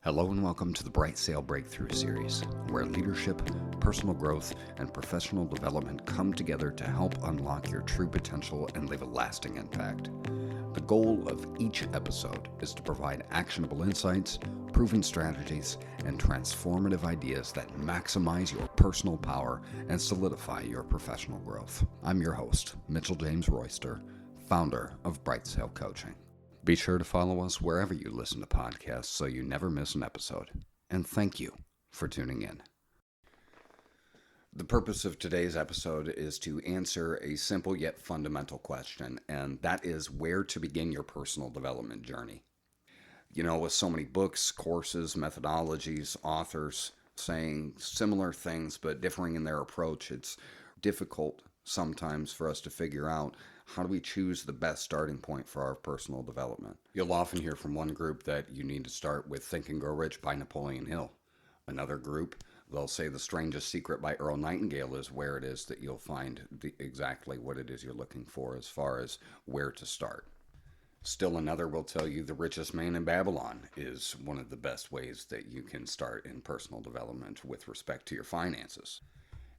Hello and welcome to the BrightSail Breakthrough Series, where leadership, personal growth, and professional development come together to help unlock your true potential and leave a lasting impact. The goal of each episode is to provide actionable insights, proven strategies, and transformative ideas that maximize your personal power and solidify your professional growth. I'm your host, Mitchell James Royster, founder of BrightSail Coaching. Be sure to follow us wherever you listen to podcasts so you never miss an episode. And thank you for tuning in. The purpose of today's episode is to answer a simple yet fundamental question, and that is where to begin your personal development journey. You know, with so many books, courses, methodologies, authors saying similar things but differing in their approach, it's difficult sometimes for us to figure out how do we choose the best starting point for our personal development. You'll often hear from one group that you need to start with Think and Grow Rich by Napoleon Hill. Another group, they'll say The Strangest Secret by Earl Nightingale is where it is that you'll find exactly what it is you're looking for as far as where to start. Still another will tell you The Richest Man in Babylon is one of the best ways that you can start in personal development with respect to your finances.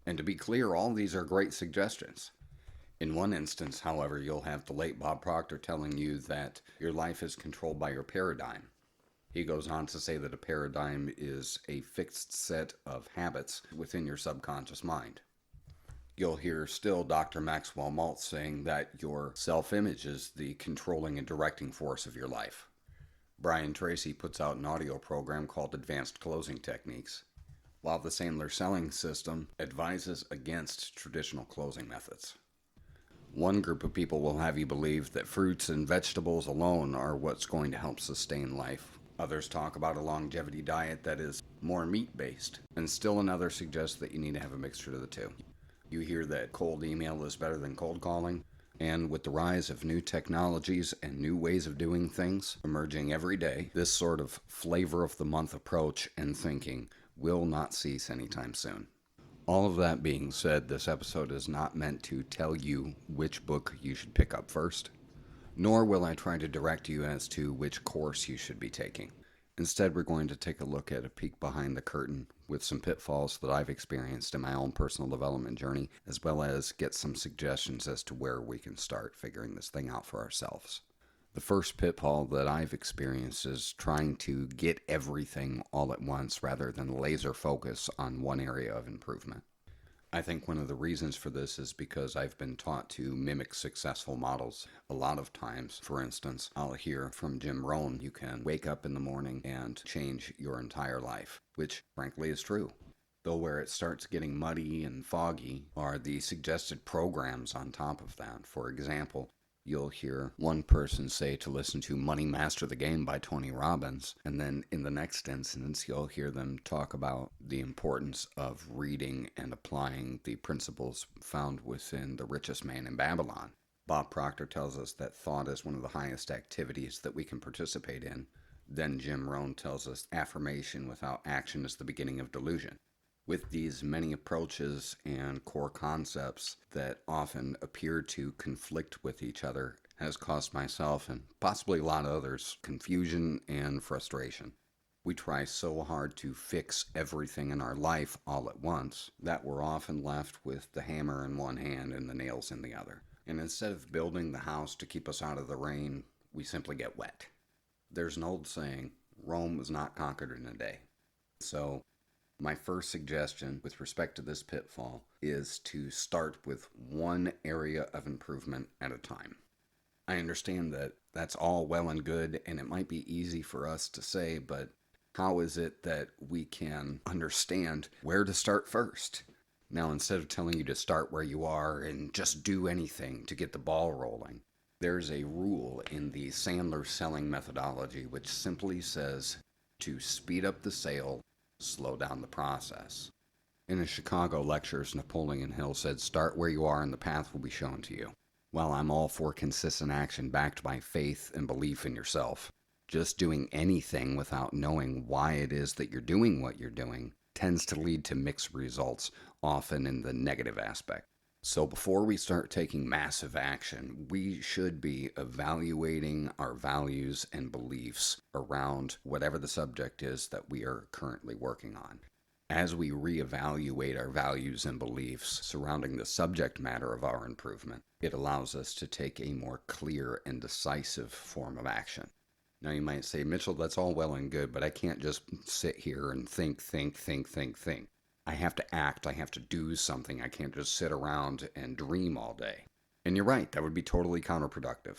And to be clear, all these are great suggestions. In one instance, however, you'll have the late Bob Proctor telling you that your life is controlled by your paradigm. He goes on to say that a paradigm is a fixed set of habits within your subconscious mind. You'll hear still Dr. Maxwell Maltz saying that your self-image is the controlling and directing force of your life. Brian Tracy puts out an audio program called Advanced Closing Techniques, while the Sandler Selling System advises against traditional closing methods. One group of people will have you believe that fruits and vegetables alone are what's going to help sustain life. Others talk about a longevity diet that is more meat-based. And still another suggests that you need to have a mixture of the two. You hear that cold email is better than cold calling. And with the rise of new technologies and new ways of doing things emerging every day, this sort of flavor of the month approach and thinking will not cease anytime soon. All of that being said, this episode is not meant to tell you which book you should pick up first, nor will I try to direct you as to which course you should be taking. Instead, we're going to take a look at a peek behind the curtain with some pitfalls that I've experienced in my own personal development journey, as well as get some suggestions as to where we can start figuring this thing out for ourselves. The first pitfall that I've experienced is trying to get everything all at once rather than laser focus on one area of improvement. I think one of the reasons for this is because I've been taught to mimic successful models. A lot of times, for instance, I'll hear from Jim Rohn, you can wake up in the morning and change your entire life, which frankly is true. Though where it starts getting muddy and foggy are the suggested programs on top of that. For example, you'll hear one person say to listen to Money Master the Game by Tony Robbins, and then in the next instance, you'll hear them talk about the importance of reading and applying the principles found within The Richest Man in Babylon. Bob Proctor tells us that thought is one of the highest activities that we can participate in. Then Jim Rohn tells us affirmation without action is the beginning of delusion. With these many approaches and core concepts that often appear to conflict with each other has caused myself and possibly a lot of others confusion and frustration. We try so hard to fix everything in our life all at once that we're often left with the hammer in one hand and the nails in the other. And instead of building the house to keep us out of the rain, we simply get wet. There's an old saying, Rome was not conquered in a day. So my first suggestion with respect to this pitfall is to start with one area of improvement at a time. I understand that that's all well and good, and it might be easy for us to say, but how is it that we can understand where to start first? Now, instead of telling you to start where you are and just do anything to get the ball rolling, there's a rule in the Sandler selling methodology which simply says to speed up the sale, slow down the process. In his Chicago lectures, Napoleon Hill said, "Start where you are and the path will be shown to you." While I'm all for consistent action backed by faith and belief in yourself, just doing anything without knowing why it is that you're doing what you're doing tends to lead to mixed results, often in the negative aspect. So before we start taking massive action, we should be evaluating our values and beliefs around whatever the subject is that we are currently working on. As we reevaluate our values and beliefs surrounding the subject matter of our improvement, it allows us to take a more clear and decisive form of action. Now you might say, Mitchell, that's all well and good, but I can't just sit here and think. I have to act, I have to do something. I can't just sit around and dream all day. And you're right, that would be totally counterproductive.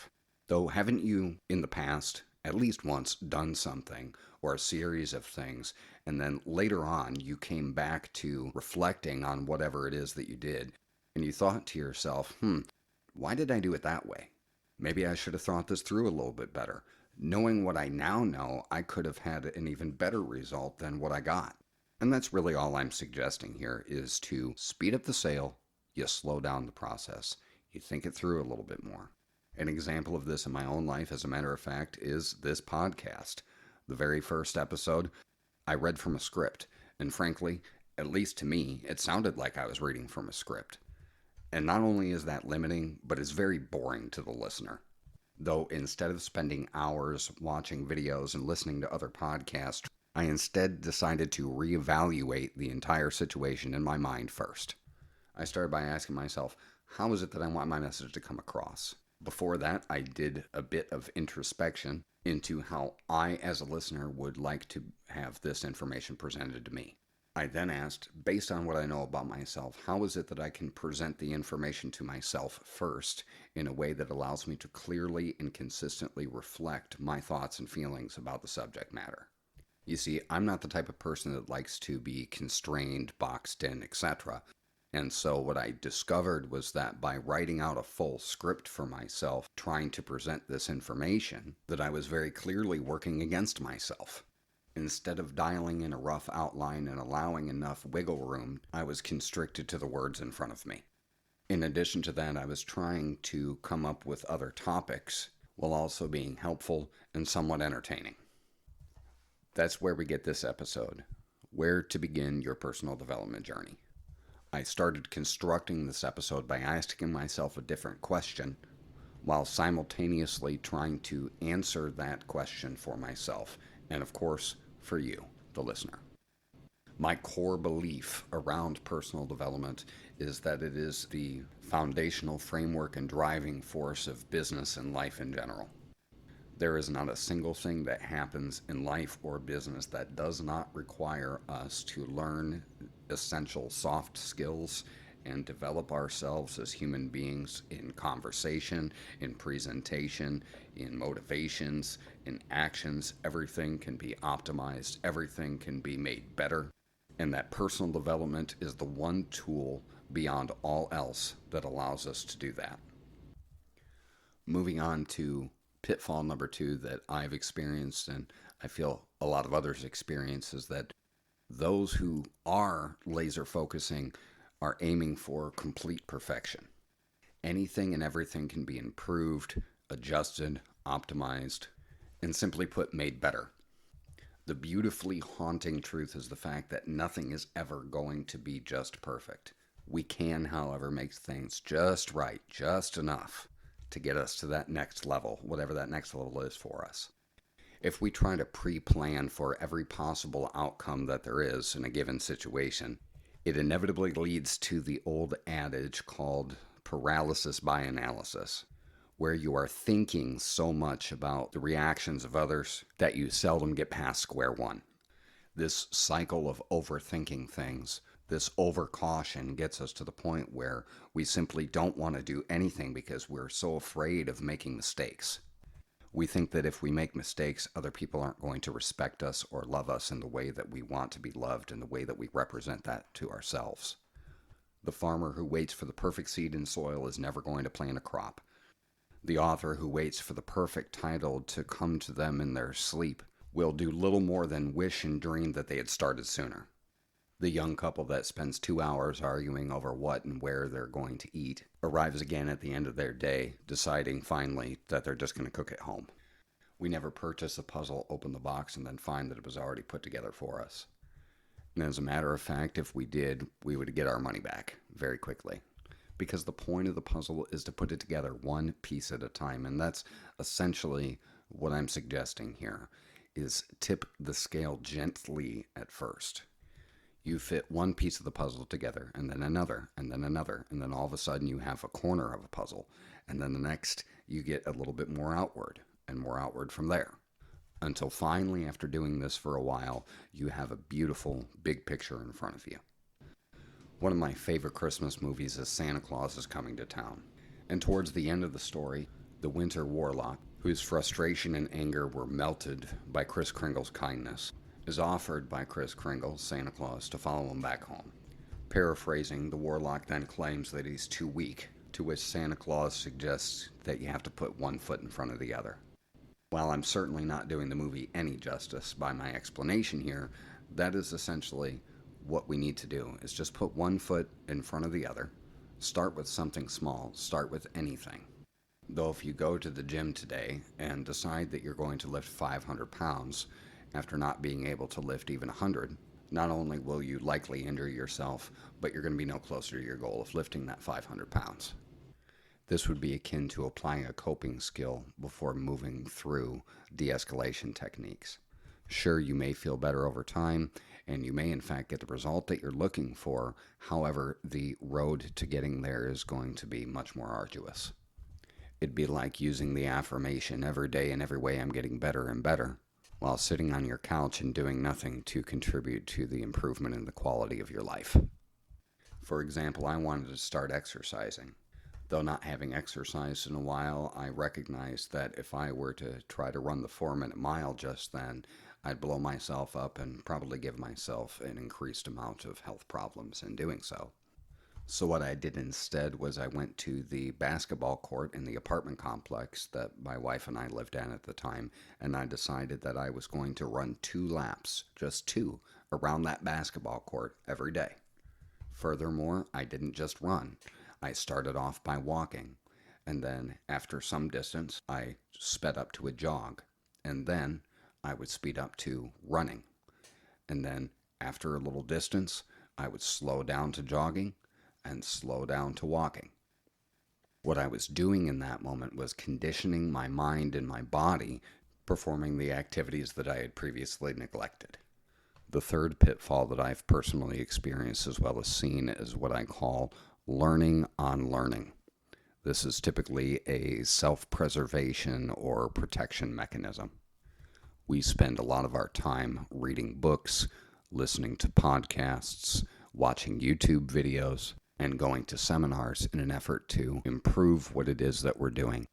Though, haven't you in the past, at least once, done something or a series of things, and then later on you came back to reflecting on whatever it is that you did, and you thought to yourself, why did I do it that way? Maybe I should have thought this through a little bit better. Knowing what I now know, I could have had an even better result than what I got. And that's really all I'm suggesting here, is to speed up the sale, you slow down the process, you think it through a little bit more. An example of this in my own life, as a matter of fact, is this podcast. The very first episode, I read from a script, and frankly, at least to me, it sounded like I was reading from a script. And not only is that limiting, but it's very boring to the listener. Though instead of spending hours watching videos and listening to other podcasts, I instead decided to reevaluate the entire situation in my mind first. I started by asking myself, how is it that I want my message to come across? Before that, I did a bit of introspection into how I, as a listener, would like to have this information presented to me. I then asked, based on what I know about myself, how is it that I can present the information to myself first in a way that allows me to clearly and consistently reflect my thoughts and feelings about the subject matter? You see, I'm not the type of person that likes to be constrained, boxed in, etc. And so what I discovered was that by writing out a full script for myself, trying to present this information, that I was very clearly working against myself. Instead of dialing in a rough outline and allowing enough wiggle room, I was constricted to the words in front of me. In addition to that, I was trying to come up with other topics while also being helpful and somewhat entertaining. That's where we get this episode, where to begin your personal development journey. I started constructing this episode by asking myself a different question while simultaneously trying to answer that question for myself and, of course, for you, the listener. My core belief around personal development is that it is the foundational framework and driving force of business and life in general. There is not a single thing that happens in life or business that does not require us to learn essential soft skills and develop ourselves as human beings in conversation, in presentation, in motivations, in actions. Everything can be optimized, everything can be made better, and that personal development is the one tool beyond all else that allows us to do that. Moving on to pitfall number 2 that I've experienced, and I feel a lot of others experience, is that those who are laser focusing are aiming for complete perfection. Anything and everything can be improved, adjusted, optimized, and simply put, made better. The beautifully haunting truth is the fact that nothing is ever going to be just perfect. We can, however, make things just right, just enough to get us to that next level, whatever that next level is for us. If we try to pre-plan for every possible outcome that there is in a given situation, it inevitably leads to the old adage called paralysis by analysis, where you are thinking so much about the reactions of others that you seldom get past square one. This cycle of overthinking things, this overcaution, gets us to the point where we simply don't want to do anything because we're so afraid of making mistakes. We think that if we make mistakes, other people aren't going to respect us or love us in the way that we want to be loved, in the way that we represent that to ourselves. The farmer who waits for the perfect seed in soil is never going to plant a crop. The author who waits for the perfect title to come to them in their sleep will do little more than wish and dream that they had started sooner. The young couple that spends 2 hours arguing over what and where they're going to eat arrives again at the end of their day, deciding finally that they're just going to cook at home. We never purchase a puzzle, open the box, and then find that it was already put together for us. And as a matter of fact, if we did, we would get our money back very quickly. because the point of the puzzle is to put it together one piece at a time. And that's essentially what I'm suggesting here, is tip the scale gently at first. You fit one piece of the puzzle together, and then another, and then another, and then all of a sudden you have a corner of a puzzle, and then the next you get a little bit more outward, and more outward from there. Until finally, after doing this for a while, you have a beautiful big picture in front of you. One of my favorite Christmas movies is Santa Claus is Coming to Town. And towards the end of the story, the Winter Warlock, whose frustration and anger were melted by Kris Kringle's kindness, is offered by Kris Kringle, Santa Claus, to follow him back home. Paraphrasing, the Warlock then claims that he's too weak, to which Santa Claus suggests that you have to put one foot in front of the other. While I'm certainly not doing the movie any justice by my explanation here, that is essentially what we need to do, is just put one foot in front of the other. Start with something small. Start with anything. Though if you go to the gym today and decide that you're going to lift 500 pounds after not being able to lift even 100, not only will you likely injure yourself, but you're going to be no closer to your goal of lifting that 500 pounds. This would be akin to applying a coping skill before moving through de-escalation techniques. Sure, you may feel better over time, and you may in fact get the result that you're looking for. However, the road to getting there is going to be much more arduous. It'd be like using the affirmation, every day in every way I'm getting better and better, while sitting on your couch and doing nothing to contribute to the improvement in the quality of your life. For example, I wanted to start exercising. Though not having exercised in a while, I recognized that if I were to try to run the 4-minute mile just then, I'd blow myself up and probably give myself an increased amount of health problems in doing so. So what I did instead was I went to the basketball court in the apartment complex that my wife and I lived in at the time, and I decided that I was going to run 2 laps, just 2, around that basketball court every day. Furthermore, I didn't just run. I started off by walking, and then after some distance, I sped up to a jog, and then I would speed up to running. And then after a little distance, I would slow down to jogging and slow down to walking. What I was doing in that moment was conditioning my mind and my body, performing the activities that I had previously neglected. The third pitfall that I've personally experienced as well as seen is what I call learning on learning. This is typically a self-preservation or protection mechanism. We spend a lot of our time reading books, listening to podcasts, watching YouTube videos, and going to seminars in an effort to improve what it is that we're doing.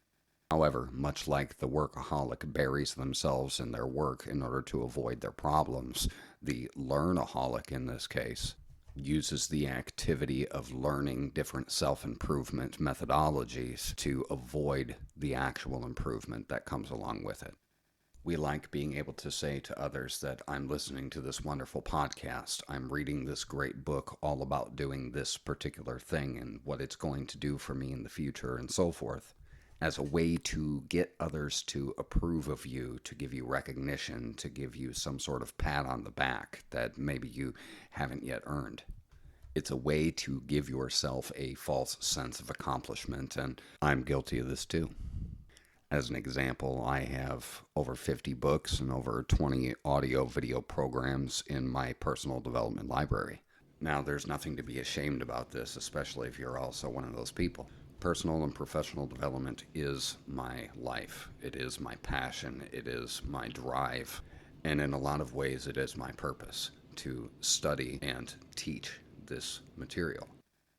However, much like the workaholic buries themselves in their work in order to avoid their problems, the learnaholic in this case uses the activity of learning different self-improvement methodologies to avoid the actual improvement that comes along with it. We like being able to say to others that I'm listening to this wonderful podcast, I'm reading this great book all about doing this particular thing and what it's going to do for me in the future and so forth, as a way to get others to approve of you, to give you recognition, to give you some sort of pat on the back that maybe you haven't yet earned. It's a way to give yourself a false sense of accomplishment, and I'm guilty of this too. As an example, I have over 50 books and over 20 audio-video programs in my personal development library. Now, there's nothing to be ashamed about this, especially if you're also one of those people. Personal and professional development is my life. It is my passion. It is my drive. And in a lot of ways, it is my purpose to study and teach this material.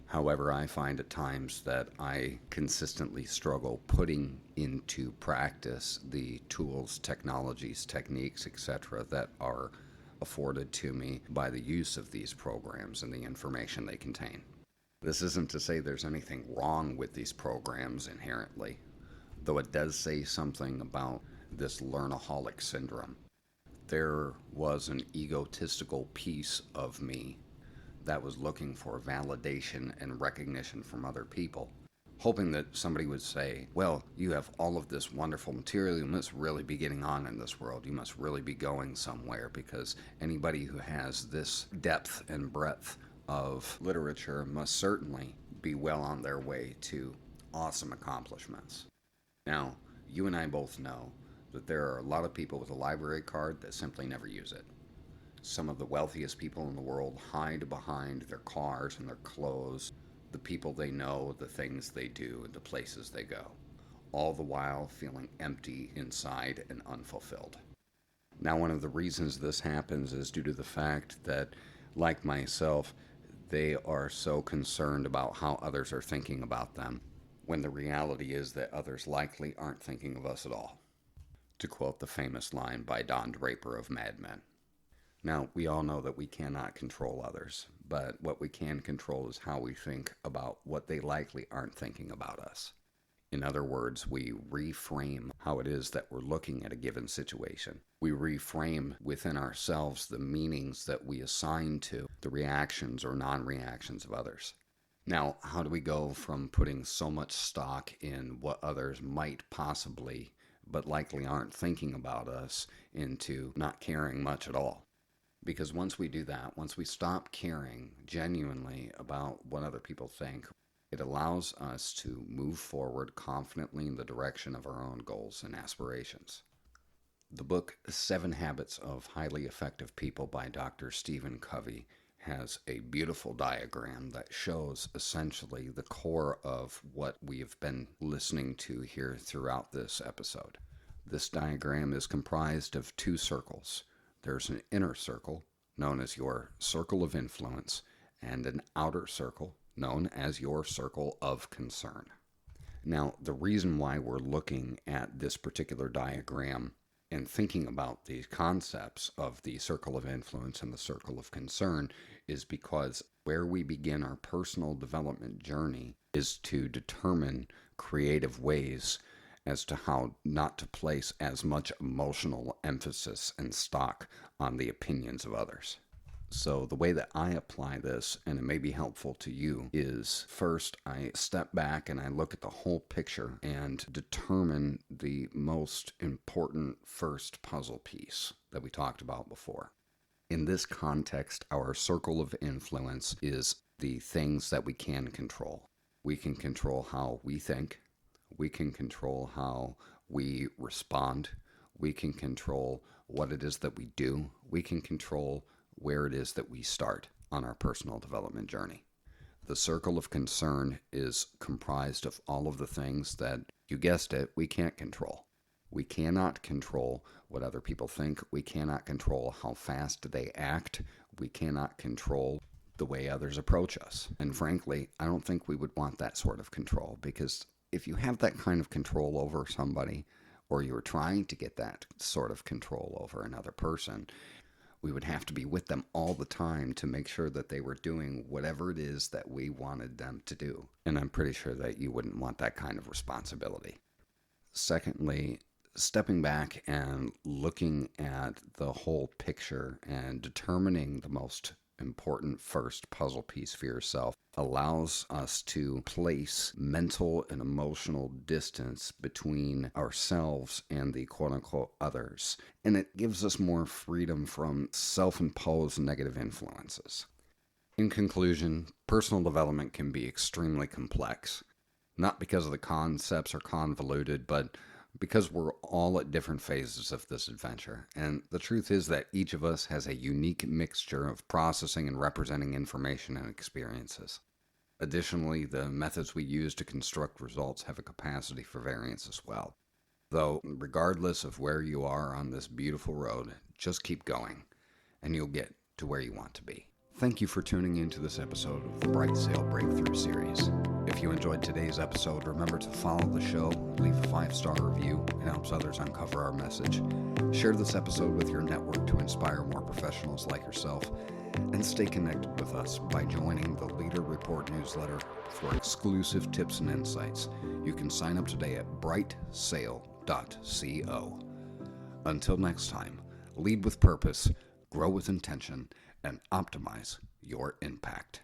However, I find at times that I consistently struggle putting into practice the tools, technologies, techniques, etc. that are afforded to me by the use of these programs and the information they contain. This isn't to say there's anything wrong with these programs inherently, though it does say something about this learnaholic syndrome. There was an egotistical piece of me that was looking for validation and recognition from other people, hoping that somebody would say, well, you have all of this wonderful material, you must really be getting on in this world, you must really be going somewhere, because anybody who has this depth and breadth of literature must certainly be well on their way to awesome accomplishments. Now, you and I both know that there are a lot of people with a library card that simply never use it. Some of the wealthiest people in the world hide behind their cars and their clothes, the people they know, the things they do, and the places they go, all the while feeling empty inside and unfulfilled. Now, one of the reasons this happens is due to the fact that, like myself, they are so concerned about how others are thinking about them, when the reality is that others likely aren't thinking of us at all. To quote the famous line by Don Draper of Mad Men. Now, we all know that we cannot control others, but what we can control is how we think about what they likely aren't thinking about us. In other words, we reframe how it is that we're looking at a given situation. We reframe within ourselves the meanings that we assign to the reactions or non-reactions of others. Now, how do we go from putting so much stock in what others might possibly, but likely aren't thinking about us, into not caring much at all? Because once we do that, once we stop caring genuinely about what other people think, it allows us to move forward confidently in the direction of our own goals and aspirations. The book 7 Habits of Highly Effective People by Dr. Stephen Covey has a beautiful diagram that shows essentially the core of what we have been listening to here throughout this episode. This diagram is comprised of 2 circles. There's an inner circle, known as your circle of influence, and an outer circle, known as your circle of concern. Now, the reason why we're looking at this particular diagram and thinking about these concepts of the circle of influence and the circle of concern is because where we begin our personal development journey is to determine creative ways as to how not to place as much emotional emphasis and stock on the opinions of others. So the way that I apply this, and it may be helpful to you, is first I step back and I look at the whole picture and determine the most important first puzzle piece that we talked about before. In this context, our circle of influence is the things that we can control. We can control how we think. We can control how we respond. We can control what it is that we do. We can control where it is that we start on our personal development journey. The circle of concern is comprised of all of the things that, you guessed it, we can't control. We cannot control what other people think. We cannot control how fast they act. We cannot control the way others approach us. And frankly, I don't think we would want that sort of control, because if you have that kind of control over somebody, or you're trying to get that sort of control over another person, we would have to be with them all the time to make sure that they were doing whatever it is that we wanted them to do. And I'm pretty sure that you wouldn't want that kind of responsibility. Secondly, stepping back and looking at the whole picture and determining the most important first puzzle piece for yourself allows us to place mental and emotional distance between ourselves and the quote-unquote others, and it gives us more freedom from self-imposed negative influences. In conclusion, personal development can be extremely complex, not because the concepts are convoluted, but because we're all at different phases of this adventure. And the truth is that each of us has a unique mixture of processing and representing information and experiences. Additionally, the methods we use to construct results have a capacity for variance as well. Though, regardless of where you are on this beautiful road, just keep going, and you'll get to where you want to be. Thank you for tuning into this episode of the BrightSail Breakthrough Series. If you enjoyed today's episode, remember to follow the show, leave a 5-star review. It helps others uncover our message. Share this episode with your network to inspire more professionals like yourself, and stay connected with us by joining the Leader Report newsletter for exclusive tips and insights. You can sign up today at brightsail.co. Until next time, lead with purpose, grow with intention, and optimize your impact.